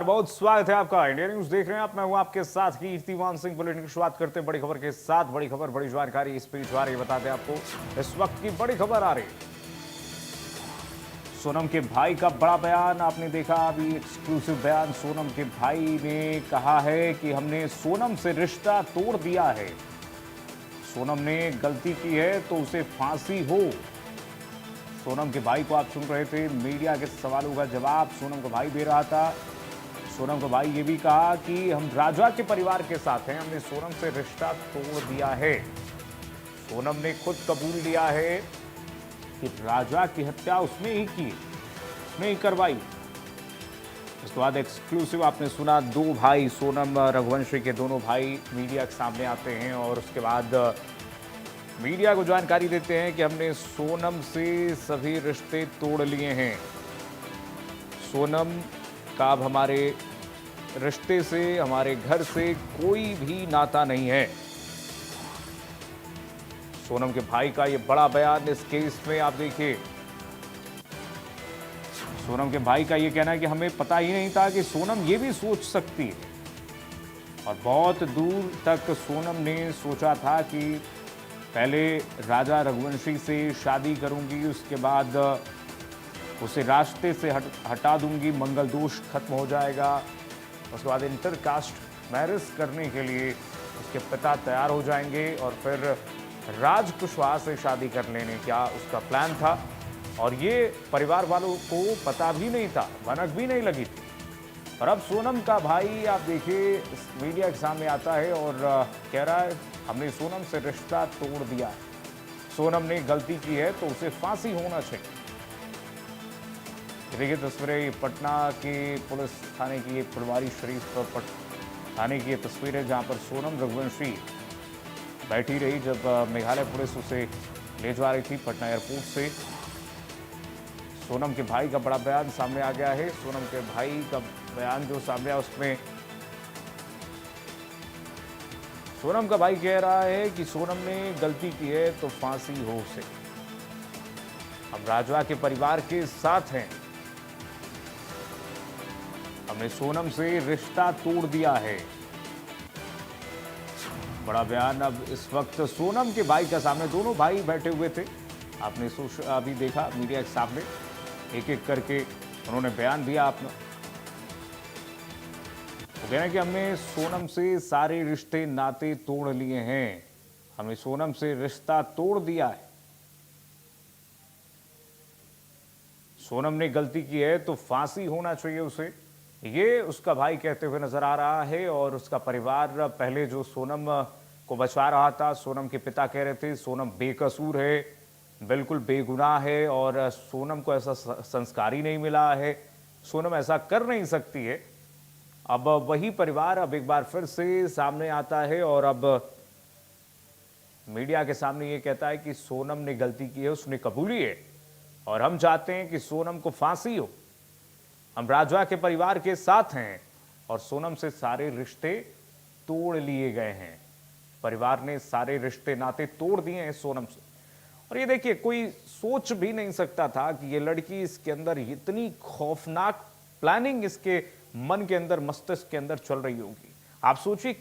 बहुत स्वागत है आपका। इंडिया न्यूज देख रहे हैं आप, मैं हूं आपके साथ कीर्तिमान सिंह। बुलेटिन की शुरुआत करते हैं बड़ी खबर के साथ। बड़ी खबर, बड़ी जानकारी इस बीच आ रही है, बताते हैं आपको इस वक्त की बड़ी खबर आ रही है। सोनम के भाई का बड़ा बयान आपने देखा, अभी एक्सक्लूसिव बयान। सोनम के भाई ने कहा है कि हमने सोनम से रिश्ता तोड़ दिया है। सोनम ने गलती की है तो उसे फांसी हो। सोनम के भाई को आप सुन रहे थे, मीडिया के सवालों का जवाब सोनम का भाई दे रहा था। सोनम का भाई ये भी कहा कि हम राजा के परिवार के साथ हैं, हमने सोनम से रिश्ता तोड़ दिया है। सोनम ने खुद कबूल लिया है कि राजा की हत्या उसने ही की, उसने ही करवाई। उसके बाद एक्सक्लूसिव आपने सुना, दो भाई सोनम रघुवंशी के दोनों भाई मीडिया के सामने आते हैं और उसके बाद मीडिया को जानकारी देते हैं कि हमने सोनम से सभी रिश्ते तोड़ लिए हैं। सोनम का अब हमारे रिश्ते से, हमारे घर से कोई भी नाता नहीं है। सोनम के भाई का ये बड़ा बयान इस केस में आप देखिए। सोनम के भाई का ये कहना है कि हमें पता ही नहीं था कि सोनम ये भी सोच सकती है। और बहुत दूर तक सोनम ने सोचा था कि पहले राजा रघुवंशी से शादी करूंगी, उसके बाद उसे रास्ते से हटा दूंगी, मंगल दोष खत्म हो जाएगा। उसके बाद इंटरकास्ट मैरिज करने के लिए उसके पिता तैयार हो जाएंगे और फिर राज कुशवाहा से शादी कर लेने का उसका प्लान था। और ये परिवार वालों को पता भी नहीं था, भनक भी नहीं लगी थी। और अब सोनम का भाई आप देखिए मीडिया के सामने आता है और कह रहा है हमने सोनम से रिश्ता तोड़ दिया है। सोनम ने गलती की है तो उसे फांसी होना चाहिए। देखिए तस्वीरें पटना के पुलिस थाने की, फुलवारी शरीफ थाने की ये तस्वीर है जहां पर सोनम रघुवंशी बैठी रही जब मेघालय पुलिस उसे ले जा रही थी पटना एयरपोर्ट से। सोनम के भाई का बड़ा बयान सामने आ गया है। सोनम के भाई का बयान जो सामने आया उसमें सोनम का भाई कह रहा है कि सोनम ने गलती की है तो फांसी हो उसे। हम राजवा के परिवार के साथ हैं, हमने सोनम से रिश्ता तोड़ दिया है। बड़ा बयान अब इस वक्त सोनम के भाई का सामने, दोनों भाई बैठे हुए थे, आपने अभी देखा मीडिया के सामने एक एक करके उन्होंने बयान दिया। आपने वो कह रहे हैं कि हमने सोनम से सारे रिश्ते नाते तोड़ लिए हैं, हमने सोनम से रिश्ता तोड़ दिया है। सोनम ने गलती की है तो फांसी होना चाहिए उसे, ये उसका भाई कहते हुए नजर आ रहा है। और उसका परिवार पहले जो सोनम को बचा रहा था, सोनम के पिता कह रहे थे सोनम बेकसूर है, बिल्कुल बेगुनाह है और सोनम को ऐसा संस्कार ही नहीं मिला है, सोनम ऐसा कर नहीं सकती है। अब वही परिवार अब एक बार फिर से सामने आता है और अब मीडिया के सामने ये कहता है कि सोनम ने गलती की है, उसने कबूली है और हम चाहते हैं कि सोनम को फांसी हो। हम राजवा के परिवार के साथ हैं और सोनम से सारे रिश्ते तोड़ लिए गए हैं। परिवार ने सारे रिश्ते नाते तोड़ दिए हैं सोनम से। और ये देखिए, कोई सोच भी नहीं सकता था कि ये लड़की, इसके अंदर इतनी खौफनाक प्लानिंग इसके मन के अंदर, मस्तिष्क के अंदर चल रही होगी। आप सोचिए,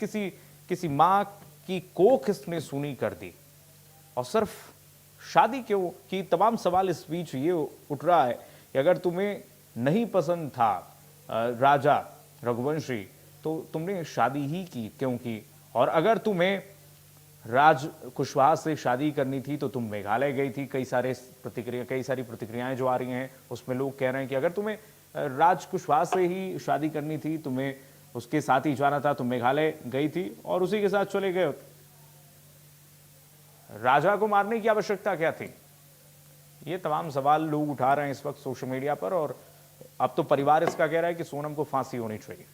किसी मां की कोख इसने सूनी कर दी और सिर्फ शादी क्यों की। तमाम सवाल इस बीच ये उठ रहा है कि अगर तुम्हें नहीं पसंद था राजा रघुवंशी तो तुमने शादी ही की क्यों की। और अगर तुम्हें राज कुशवाहा से शादी करनी थी तो तुम मेघालय गई थी। कई सारी प्रतिक्रियाएं जो आ रही हैं उसमें लोग कह रहे हैं कि अगर तुम्हें राज कुशवाहा से ही शादी करनी थी, तुम्हें उसके साथ ही जाना था, तुम मेघालय गई थी और उसी के साथ चले गए। राजा को मारने की आवश्यकता क्या थी? ये तमाम सवाल लोग उठा रहे हैं इस वक्त सोशल मीडिया पर। और अब तो परिवार इसका कह रहा है कि सोनम को फांसी होनी चाहिए।